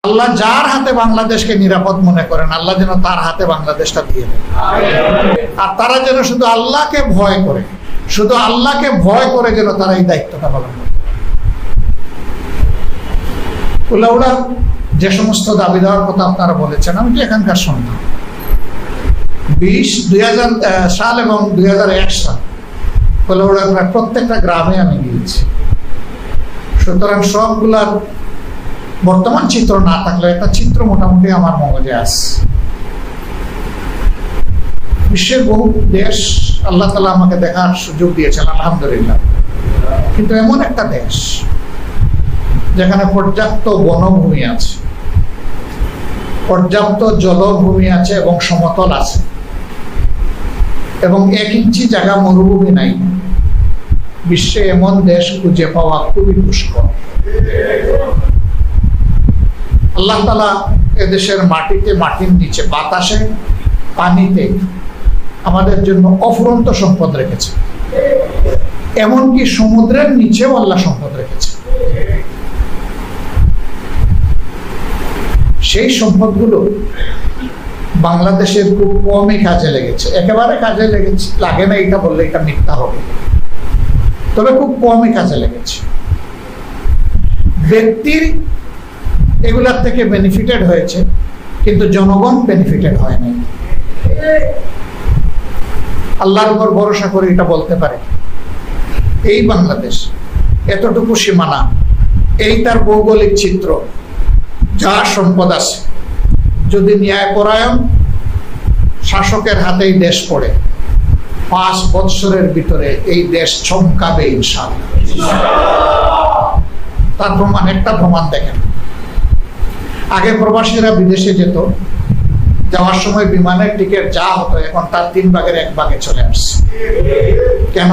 আল্লাহ যার হাতে বাংলাদেশকে নিরাপদ মনে করেন, আল্লাহ যেন তার হাতে বাংলাদেশটা দিয়ে দেন। আর তারা যেন শুধু আল্লাহকে ভয় করে, শুধু আল্লাহকে ভয় করে যেন তারা এই দায়িত্বটা পালন করে। কুলাউড়ার যে সমস্ত দাবি দেওয়ার কথা আপনারা বলেছেন, আমি তো এখানকার সন্তান। 2000 সাল এবং 2001 সাল কুলাউড়ার প্রায় প্রত্যেকটা গ্রামে আমি গিয়েছি। সুতরাং সবগুলার বর্তমান চিত্র না থাকলে একটা চিত্র মোটামুটি আমার মগজে আসে। বিশ্বের বহু দেশ আল্লাহ তাআলা আমাকে দেখার সুযোগ দিয়েছেন, আলহামদুলিল্লাহ। কিন্তু এমন একটা দেশ যেখানে পর্যাপ্ত বনভূমি আছে, পর্যাপ্ত জলভূমি আছে এবং সমতল আছে, এবং 1 ইঞ্চি জায়গা মরুভূমি নাই। বিশ্বে এমন দেশ খুঁজে পাওয়া খুবই দুষ্কর। আল্লাহ তাআলা এদেশের মাটিতে, মাটির নিচে, বাতাসে, পানিতে আমাদের জন্য অফুরন্ত সম্পদ রেখেছে। এমনকি সমুদ্রের নিচেও আল্লাহ সম্পদ রেখেছে। সেই সম্পদগুলো বাংলাদেশের খুব কমই কাজে লেগেছে। একেবারে কাজে লাগে না এটা বললে এটা মিথ্যা হবে, তবে খুব কমই কাজে লেগেছে। ব্যক্তির এগুলার থেকে বেনিফিটেড হয়েছে, কিন্তু জনগণ বেনিফিটেড হয় নাই। আল্লাহর উপর ভরসা করে এটা বলতে পারে, এই বাংলাদেশ এতটুকু সীমানা, এই তার ভৌগোলিক চিত্র, যা সম্পদ আছে, যদি ন্যায়পরায়ণ শাসকের হাতেই দেশ পড়ে, 5 বৎসরের ভিতরে এই দেশ চমকাবে ইনশাআল্লাহ। তার প্রমাণ, একটা প্রমাণ দেখেন। আগে প্রবাসীরা বিদেশে যেত, যাওয়ার সময় বিমানের টিকিট যা হতো এখন তার 3 ভাগের 1 ভাগে চলে আসছে। কেন?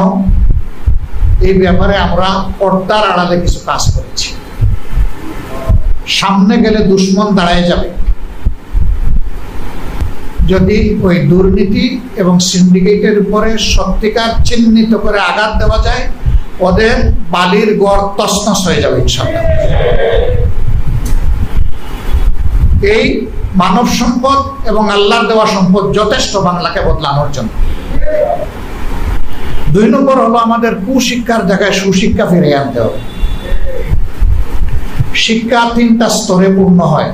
এই ব্যাপারে আমরা পর্দার আড়ালে কিছু কাজ করেছি। সামনে গেলে দুশ্মন দাঁড়ায় যাবে। যদি ওই দুর্নীতি এবং সিন্ডিকেটের উপরে সত্যিকার চিহ্নিত করে আঘাত দেওয়া যায়, ওদের বালির গড় তছনছ হয়ে যাবে ইনশাআল্লাহ। এই মানব সম্পদ এবং আল্লাহর দেওয়া সম্পদ যথেষ্ট বাংলাকে বদলানোর জন্য। 2 নম্বর হলো আমাদের কুশিক্ষার জায়গায় সুশিক্ষা ফিরিয়ে আনতে হবে। শিক্ষা 3টা স্তরে পূর্ণ হয়: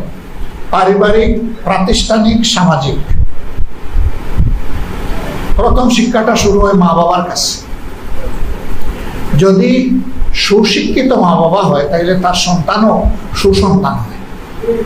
পারিবারিক, প্রাতিষ্ঠানিক, সামাজিক। প্রথম শিক্ষাটা শুরু হয় মা বাবার কাছে। যদি সুশিক্ষিত মা বাবা হয়, তাহলে তার সন্তানও সুসন্তান হয়।